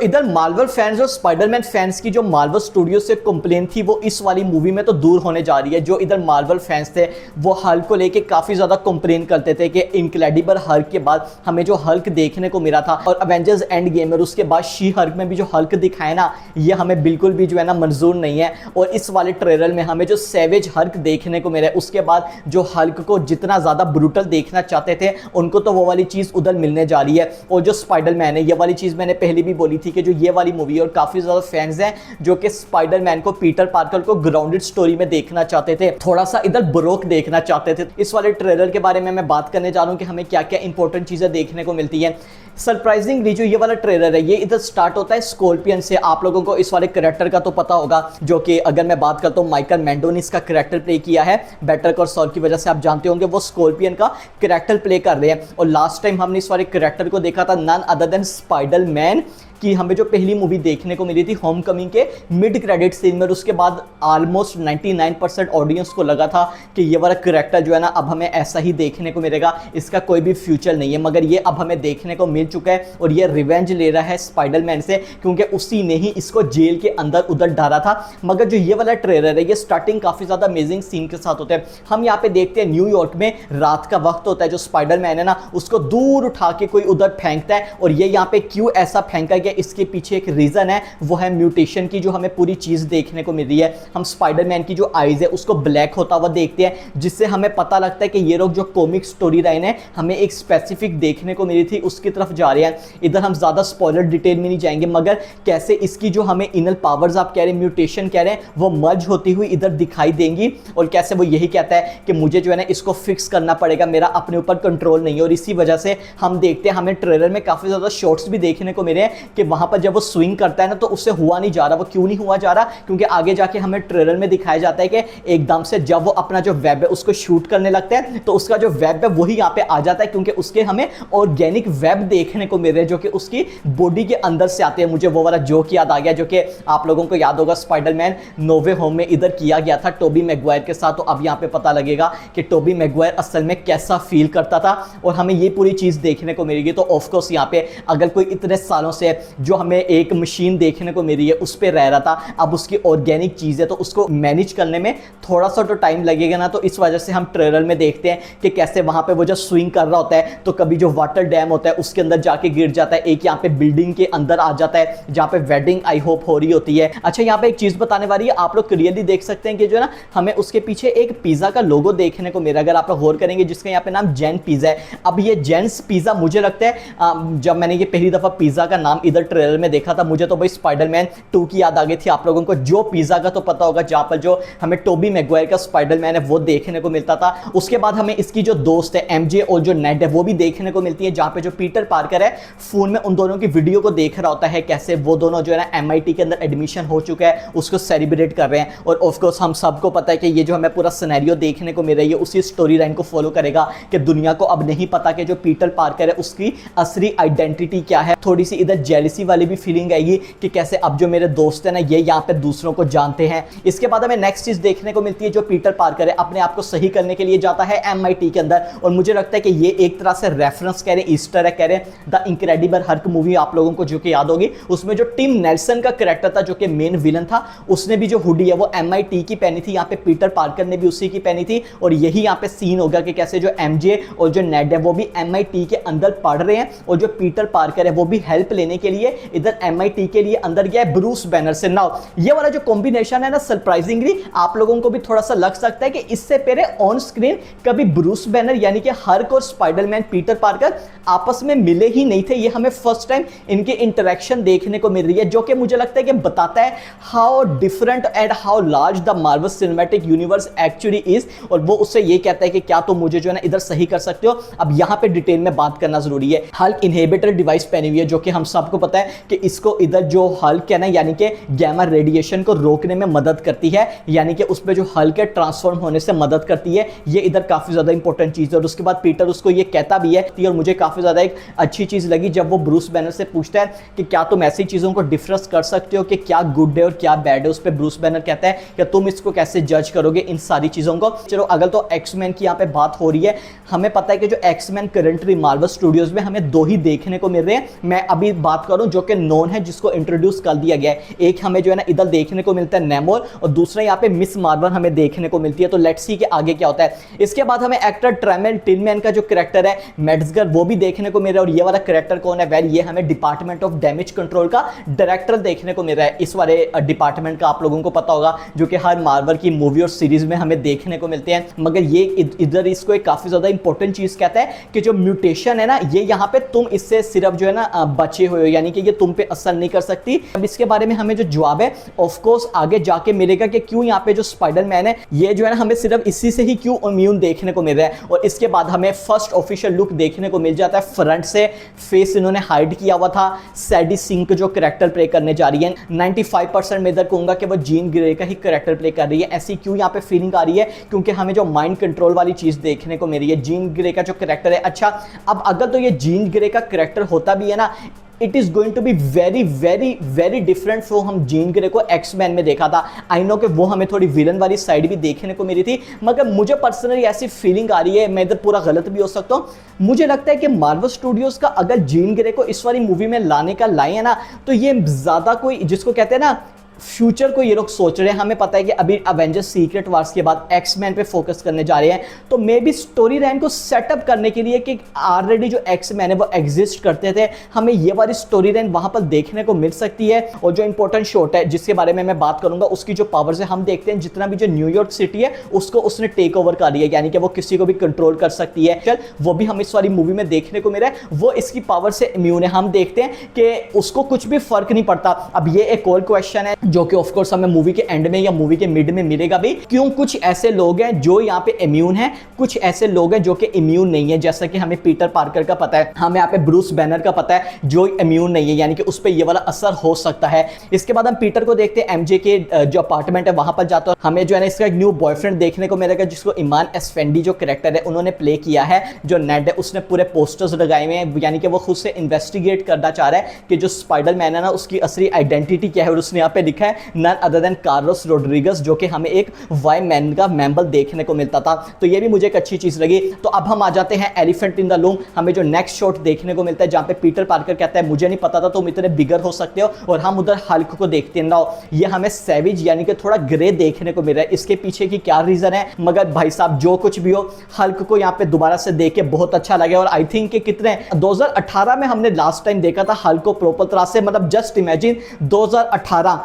इधर Marvel fans और Spiderman fans की जो मार्वल स्टूडियो से कंप्लेन थी वो इस वाली मूवी में तो दूर होने जा रही है। जो इधर मार्वल फैंस थे वो हल्क को लेके काफी ज्यादा कंप्लेन करते थे कि इनक्रेडिबल हल्क के बाद हमें जो हल्क देखने को मिला था और अवेंजर्स एंड गेम और उसके बाद शी हल्क में भी जो हल्क दिखाया ना, ये हमें बिल्कुल भी जो है ना मंजूर नहीं है। और इस वाले ट्रेलर में हमें जो सैवेज हल्क देखने को मिला है, उसके बाद जो हल्क को जितना ज्यादा ब्रूटल देखना चाहते थे उनको तो वो वाली चीज उधर मिलने जा रही है। और जो स्पाइडरमैन है, ये वाली चीज मैंने पहले भी बोली थी कि जो ये वाली मूवी और काफी ज्यादा फैंस हैं जो कि स्पाइडरमैन को, पीटर पार्कर को ग्राउंडेड स्टोरी में देखना चाहते थे, थोड़ा सा इधर ब्रोक देखना चाहते थे। इस वाले ट्रेलर के बारे में मैं बात करने जा रहा हूं कि हमें क्या क्या इंपॉर्टेंट चीजें देखने को मिलती है। सरप्राइजिंगली जो ये वाला ट्रेलर है ये इधर स्टार्ट होता है स्कॉर्पियन से। आप लोगों को इस वाले कैरेक्टर का तो पता होगा, जो कि अगर मैं बात करता हूँ माइकल मैंडो ने इसका कैरेक्टर प्ले किया है बेटर कॉल सॉल की वजह से, आप जानते होंगे वो स्कॉर्पियन का कैरेक्टर प्ले कर रहे हैं। और लास्ट टाइम हमने इस वाले कैरेक्टर को देखा था नन अदर देन स्पाइडरमैन कि हमें जो पहली मूवी देखने को मिली थी होम कमिंग के मिड क्रेडिट सीन में। उसके बाद ऑलमोस्ट 99% ऑडियंस को लगा था कि ये वाला कैरेक्टर जो है ना अब हमें ऐसा ही देखने को मिलेगा, इसका कोई भी फ्यूचर नहीं है। मगर ये अब हमें देखने को मिल चुका है और ये रिवेंज ले रहा है स्पाइडरमैन से, क्योंकि उसी ने ही इसको जेल के अंदर उधर डाला था। मगर जो ये वाला ट्रेलर है ये स्टार्टिंग काफी ज्यादा अमेजिंग सीन के साथ होता है। हम यहाँ पे देखते हैं न्यूयॉर्क में रात का वक्त होता है, जो स्पाइडरमैन है ना उसको दूर उठा के कोई उधर फेंकता है। और ये यहाँ पे क्यों ऐसा फेंका गया, इसके पीछे एक रीजन है, वो है म्यूटेशन की जो हमें पूरी चीज देखने को मिल रही है। हम स्पाइडरमैन की जो आईज है उसको ब्लैक होता हुआ देखते हैं, जिससे हमें पता लगता है कि ये लोग जो कॉमिक स्टोरी लाइन है हमें एक स्पेसिफिक देखने को मिली थी उसकी तरफ जा रहे हैं। इधर हम ज्यादा स्पॉइलर डिटेल में नहीं जाएंगे, मगर कैसे इसकी जो हमें इनर पावर्स आप कह रहे हैं, म्यूटेशन कह रहे हैं, वो मर्ज होती हुई इधर दिखाई देंगी। और कैसे वो यही कहता है कि मुझे जो है ना इसको फिक्स करना पड़ेगा, मेरा अपने ऊपर कंट्रोल नहीं है। और इसी वजह से हम देखते हैं हमें ट्रेलर में काफी ज्यादा शॉट्स भी देखने को मिले हैं कि वहां पर जब वो स्विंग करता है ना तो उससे हुआ नहीं जा रहा। वो क्यों नहीं हुआ जा रहा, क्योंकि आगे जाके हमें ट्रेलर में दिखाया जाता है कि एकदम से जब वो अपना जो वेब है उसको शूट करने लगता है तो उसका जो वेब है वही यहाँ पे आ जाता है, क्योंकि उसके हमें ऑर्गेनिक वेब देखने को मिल रहे हैं जो कि उसकी बॉडी के अंदर से आते हैं। मुझे वो वाला जोक याद आ गया जो कि आप लोगों को याद होगा स्पाइडरमैन नो वे होम में इधर किया गया था टोबी मैगवायर के साथ। तो अब यहाँ पे पता लगेगा कि टोबी मैगवायर असल में कैसा फील करता था और हमें ये पूरी चीज देखने को मिलेगी। तो ऑफकोर्स यहाँ पे अगर कोई इतने सालों से जो हमें एक मशीन देखने को मिल रही है उस पर रह रहा था, अब उसकी ऑर्गेनिक चीज है तो उसको मैनेज करने में थोड़ा सा तो टाइम लगेगा ना। तो इस वजह से हम ट्रेलर में देखते हैं कि कैसे वहां पे वो जब स्विंग कर रहा होता है तो कभी जो वाटर डैम होता है उसके अंदर जाके गिर जाता है, एक यहाँ पे बिल्डिंग के अंदर आ जाता है जहाँ पे वेडिंग आई होप हो रही होती है। अच्छा, यहाँ पे एक चीज बताने वाली है, आप लोग क्लियरली देख सकते हैं कि जो है ना हमें उसके पीछे एक पिज्जा का लोगो देखने को मिला, अगर आप लोग गौर करेंगे, जिसका यहाँ पे नाम जैन पिज्जा है। अब ये जेंट्स पिज्जा मुझे लगता है जब मैंने ये पहली दफा पिज्जा का नाम इधर ट्रेलर में देखा था मुझे तो भाई स्पाइडरमैन 2 की याद आ गई थी। आप लोगों को जो पिज्जा का तो पता होगा जहां पर जो हमें टोबी मैगवायर का स्पाइडरमैन है वो देखने को मिलता था। उसके बाद हमें इसकी जो दोस्त है एमजे और जो नेड है वो भी देखने को मिलती है, जहां पे जो पीटर पार्कर है फोन में उन दोनों की वीडियो को देख रहा होता है, कैसे वो दोनों जो है ना एमआईटी के अंदर एडमिशन हो चुका है उसको सेलिब्रेट कर रहे हैं। और ऑफकोर्स हम सबको पता है कि ये जो हमें पूरा सिनेरियो देखने को मिल रही है उसी स्टोरी लाइन को फॉलो करेगा कि दुनिया को अब नहीं पता कि जो पीटर पार्कर है उसकी असली आइडेंटिटी क्या है। थोड़ी सी इधर जेलिसी वाली भी फीलिंग आएगी कि कैसे अब जो मेरे दोस्त है ना ये यहाँ पे दूसरों को जानते हैं। इसके बाद हमें नेक्स्ट चीज देखने को मिलती है, जो पीटर पार्कर है अपने आप को सही करने के लिए जाता है एमआईटी के अंदर। और मुझे लगता है कि ये एक तरह से रेफरेंस कह रहे हैं, ईस्टर है कह रहे हैं द इनक्रेडिबल हल्क मूवी आप लोगों को जो कि याद होगी, उसमें जो टिम नेल्सन का कैरेक्टर था जो कि मेन विलन था, उसने भी जो हुडी है वो एमआईटी की पहनी थी, यहाँ पे पीटर पार्कर ने भी उसी की पहनी थी। और यही यहाँ पे सीन होगा कि कैसे जो एमजे और जो नेड है वो भी एमआईटी के अंदर पढ़ रहे हैं और जो पीटर पार्कर है वो भी हेल्प लेने के लिए इधर एमआईटी के लिए अंदर गया है ब्रूस बैनर से। नाउ ये वाला जो कॉम्बिनेशन है ना सरप्राइजिंगली आप लोगों को भी थोड़ा सा लग सकता है कि इससे पहले ऑन स्क्रीन कभी ब्रूस बैनर यानी कि हल्क और स्पाइडरमैन पीटर पार्कर आपस में मिले ही नहीं थे। ये हमें फर्स्ट टाइम इनके इंटरेक्शन देखने को मिल रही है, जो कि मुझे लगता है कि बताता है how different and how large the Marvel cinematic universe actually is. और वो उससे ये कहता है कि क्या तुम मुझे जो है ना इधर सही कर सकते हो। अब यहां पे डिटेल में बात करना जरूरी है। हल्क इनहिबिटर डिवाइस पहनी हुई है जो कि हम सबको पता है कि इसको इधर जो हल्क है ना यानी कि गैमा रेडिएशन को रोकने में मदद करती है, यानी कि उस पे जो हल्क है ट्रांसफॉर्म होने से मदद करती है। ये इधर काफी ज्यादा इंपॉर्टेंट चीज है। और उसके बाद पीटर उसको ये कहता भी है और मुझे काफी ज्यादा एक अच्छी चीज़ लगी जब वो ब्रूस बैनर से पूछता है कि क्या तुम ऐसी चीज़ों को डिफरेंस कर सकते हो कि क्या गुड है और क्या बैड है। उस पर ब्रूस बैनर कहता है कि तुम इसको कैसे जज करोगे इन सारी चीज़ों को। चलो अगर तो एक्समैन की यहाँ पे बात हो रही है, हमें पता है कि जो एक्समैन करंटली मार्वल स्टूडियोज में हमें दो ही देखने को मिल रहे हैं। मैं अभी बात करूं जो कि नॉन है, जिसको इंट्रोड्यूस कर दिया गया है। एक हमें जो है ना इधर देखने को मिलता है नेमोर, और दूसरा यहाँ पे मिस मार्वल हमें देखने को मिलती है। तो लेट्स सी कि आगे क्या होता है। इसके बाद हमें एक्टर ट्रेमेल टिनमैन का जो कैरेक्टर है मेड्सगर, वो भी देखने को मिल रहा है। और ये वाला कैरेक्टर कौन है? वेल, ये हमें डिपार्टमेंट ऑफ डैमेज कंट्रोल का डायरेक्टर देखने को मिल रहा है। इस वाले डिपार्टमेंट का आप लोगों को पता होगा, जो कि हर मार्वल की मूवी और सीरीज में हमें देखने को मिलते हैं। मगर ये इधर इसको एक काफी ज्यादा इंपॉर्टेंट चीज कहता है कि जो म्यूटेशन है ना, ये यहाँ पे तुम इससे सिर्फ जो है ना बचे हुए हो, यानी कि ये तुम पे असर नहीं कर सकती। अब इसके बारे में हमें जो जवाब है ऑफ कोर्स आगे जाके मिलेगा कि क्यों यहाँ पे जो स्पाइडरमैन है ये जो है ना हमें सिर्फ इसी से ही क्यों इम्यून देखने को मिल रहा है। और इसके बाद हमें फर्स्ट ऑफिशियल लुक देखने को मिल जाता है। फ्रंट से फेस इन्होंने हाइड किया हुआ था। सैडी सिंक जो कैरेक्टर प्ले करने जा रही है, 95% मैं इधर कहूंगा कि वो जीन ग्रे का ही कैरेक्टर प्ले कर रही है। ऐसी क्यों यहाँ पे फीलिंग आ रही है? क्योंकि हमें जो माइंड कंट्रोल वाली चीज देखने को मिल रही है। जीन ग्रे का जो कैरेक्टर है, अच्छा अब अगर तो ये जीन ग्रे का कैरेक्टर होता भी है ना, it is going to be very very very different from हम जीन ग्रे को एक्समैन में देखा था। आई नो कि वो हमें थोड़ी विलन वाली साइड भी देखने को मिली थी, मगर मुझे पर्सनली ऐसी फीलिंग आ रही है, मैं इधर पूरा गलत भी हो सकता हूँ। मुझे लगता है कि मार्वल स्टूडियोज का अगर जीन ग्रे को इस वाली मूवी में लाने का लाए है ना, तो ये ज्यादा कोई जिसको कहते हैं ना फ्यूचर को ये लोग सोच रहे हैं। हमें पता है कि अभी अवेंजर्स सीक्रेट वार्स के बाद एक्समैन पे फोकस करने जा रहे हैं, तो मे बी स्टोरी लाइन को सेटअप करने के लिए कि ऑलरेडी जो एक्समैन है वो एग्जिस्ट करते थे, हमें ये वाली स्टोरी लाइन वहां पर देखने को मिल सकती है। और जो इंपॉर्टेंट शॉट है जिसके बारे में मैं बात करूंगा, उसकी जो पावर्स है, हम देखते हैं जितना भी जो न्यूयॉर्क सिटी है उसको उसने टेक ओवर कर लिया, यानी कि वो किसी को भी कंट्रोल कर सकती है। चल वो भी हम इस वाली मूवी में देखने को मिला है। वो इसकी पावर से इम्यून है। हम देखते हैं कि उसको कुछ भी फर्क नहीं पड़ता। अब ये एक और क्वेश्चन है जो कि ऑफ कोर्स हमें मूवी के एंड में या मूवी के मिड में मिलेगा भी, क्यों कुछ ऐसे लोग हैं जो यहाँ पे इम्यून हैं, कुछ ऐसे लोग हैं जो कि इम्यून नहीं है। जैसा कि हमें पीटर पार्कर का पता है, हमें यहाँ पे ब्रूस बैनर का पता है जो इम्यून नहीं है, यानी कि उस पर ये वाला असर हो सकता है। इसके बाद हम पीटर को देखते हैं एमजे के जो अपार्टमेंट है वहां पर जाते हैं। हमें जो है ना इसका एक न्यू बॉयफ्रेंड देखने को मिलेगा, जिसको ईमान एस्फेंडी जो कैरेक्टर है उन्होंने प्ले किया है। जो नेड है उसने पूरे पोस्टर्स लगाए हुए हैं, यानी कि वो खुद से इन्वेस्टिगेट करना चाह रहा है कि जो स्पाइडरमैन है ना उसकी असली आइडेंटिटी क्या है। और उसने यहाँ पे लिखा है none other than Carlos Rodrigues, जो कि हमें एक वाई मैन का मेंबर देखने को मिलता था। तो ये भी मुझे एक अच्छी चीज लगी। तो अब हम आ जाते हैं एलिफेंट इन द रूम। हमें जो नेक्स्ट शॉट देखने को मिलता है जहां पे पीटर पार्कर कहता है मुझे नहीं पता था तुम इतने बिगर हो सकते हो, और हम उधर हल्क को देखते हैं ना, ये हमें सैविज यानी कि थोड़ा ग्रे देखने को मिल रहा है। इसके पीछे की क्या रीजन है, मगर भाई साहब जो कुछ भी हो, हल्क को यहाँ पे दोबारा से देख के बहुत अच्छा लगा। और आई थिंक कि कितने 2018 में हमने लास्ट टाइम देखा था हल्क को प्रॉपर तरह से, मतलब जस्ट इमेजिन 2018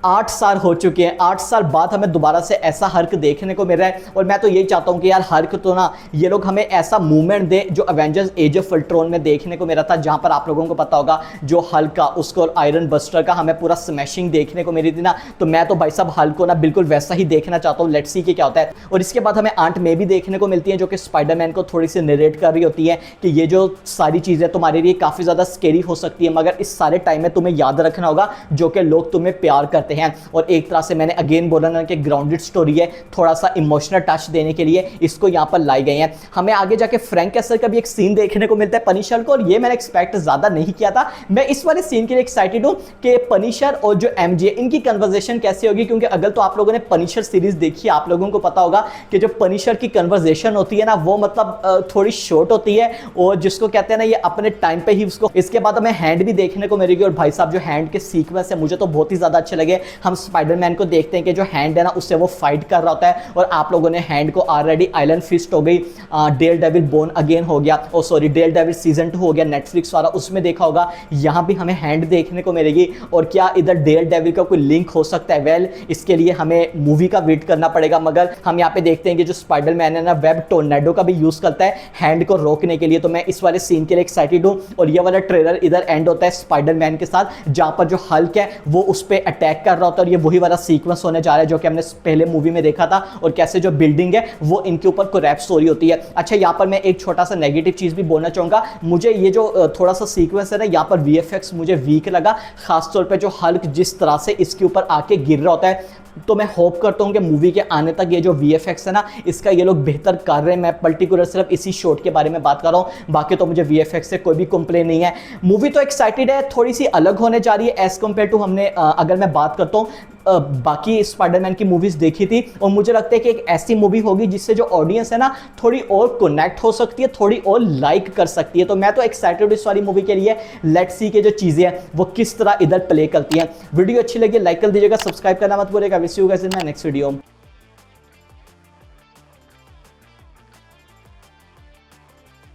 8 साल हो चुके हैं। 8 साल बाद हमें दोबारा से ऐसा हल्क देखने को मिल रहा है। और मैं तो यही चाहता हूं कि यार हल्क तो ना ये लोग हमें ऐसा मूवमेंट दे जो अवेंजर्स एज ऑफ अल्ट्रॉन में देखने को मिला था, जहां पर आप लोगों को पता होगा जो हल्क का उसको और आयरन बस्टर का हमें पूरा स्मैशिंग देखने को मिली थी ना। तो मैं तो भाई साहब हल्क को ना बिल्कुल वैसा ही देखना चाहता हूँ। लेट्स सी कि क्या होता है। और इसके बाद हमें आंट मे भी देखने को मिलती है, जो कि स्पाइडरमैन को थोड़ी सी नरेट कर रही होती है कि ये जो सारी चीजें तुम्हारे लिए काफी ज्यादा स्केरी हो सकती है, मगर इस सारे टाइम में तुम्हें याद रखना होगा जो कि लोग तुम्हें प्यार करते हैं। और एक तरह से मैंने अगेन बोला ना कि ग्राउंडेड स्टोरी है, थोड़ा सा इमोशनल टच देने के लिए इसको यहाँ पर लाई गए हैं। हमें आगे जाके फ्रैंक कैसल का भी एक सीन देखने को मिलता है पनिशर को, और ये मैंने एक्सपेक्ट ज्यादा नहीं किया था। मैं इस वाले सीन के लिए एक्साइटेड हूँ कि पनिशर और जो एमजे इनकी कन्वर्सेशन कैसे होगी, क्योंकि अगर तो आप लोगों ने पनिशर सीरीज देखी है, आप लोगों को पता होगा कि जो पनिशर की कन्वर्सेशन होती है ना वो मतलब थोड़ी शॉर्ट होती है, और जिसको कहते हैं ना ये अपने टाइम पे ही उसको। इसके बाद हमें हैंड भी देखने को मिलेगी, और भाई साहब जो हैंड के सीक्वेंस है मुझे तो बहुत ही ज्यादा अच्छे लगे। हम स्पाइडरमैन को देखते हैं कि जो हैंड है ना उससे वो फाइट कर रहा होता है, और आप लोगों ने हैंड को ऑलरेडी आयरन फिस्ट हो गई, डेयर डेविल बोर्न अगेन हो गया, ओ सॉरी डेयर डेविल सीजन 2 हो गया नेटफ्लिक्स वाला, उसमें देखा होगा। यहां भी हमें हैंड देखने को मिलेगी। और क्या इधर डेयर डेविल का कोई लिंक हो सकता है? वेल इसके लिए हमें मूवी का वेट करना पड़ेगा, मगर हम यहाँ पे देखते हैं कि जो स्पाइडरमैन है ना वेब टोर्नेडो का भी यूज करता है हैंड को रोकने के लिए। तो मैं इस वाले सीन के लिए एक्साइटेड हूं। और ये वाला ट्रेलर इधर एंड होता है स्पाइडरमैन के साथ, जहां पर जो हल्क है वो उस पर अटैक कर कर रहा होता है और ये वही वाला सीक्वेंस होने जा रहा है जो कि हमने पहले मूवी में देखा था, और कैसे जो बिल्डिंग है वो इनके ऊपर कोलैप्स हो रही होती है। अच्छा, यहाँ पर मैं एक छोटा सा नेगेटिव चीज़ भी बोलना चाहूँगा, मुझे ये जो थोड़ा सा सीक्वेंस है ना, यहाँ पर वीएफएक्स मुझे वीक लगा, खासतौर पर जो हल्क जिस तरह से इसके ऊपर आके गिर रहा होता है। तो मैं होप करता हूँ कि मूवी के आने तक ये जो वीएफएक्स है ना, इसका ये लोग बेहतर कर रहे हैं। मैं पर्टिकुलर सिर्फ इसी शॉट के बारे में बात कर रहा हूँ, बाकी तो मुझे वीएफएक्स से कोई भी कंप्लेन नहीं है। मूवी तो एक्साइटेड है, थोड़ी सी अलग होने जा रही है एज कम्पेयर टू हमने अगर मैं बात करता हूँ बाकी स्पाइडरमैन की मूवीज देखी थी, और मुझे लगता है कि एक ऐसी मूवी होगी जिससे जो ऑडियंस है ना थोड़ी और कनेक्ट हो सकती है, थोड़ी और लाइक कर सकती है। तो मैं तो एक्साइटेड इस वाली मूवी के लिए। लेट्स सी के जो चीज़ें हैं वो किस तरह इधर प्ले करती हैं। वीडियो अच्छी लगी लाइक कर दीजिएगा, सब्सक्राइब करना मत भूलिएगा। Wish you guys in my next video.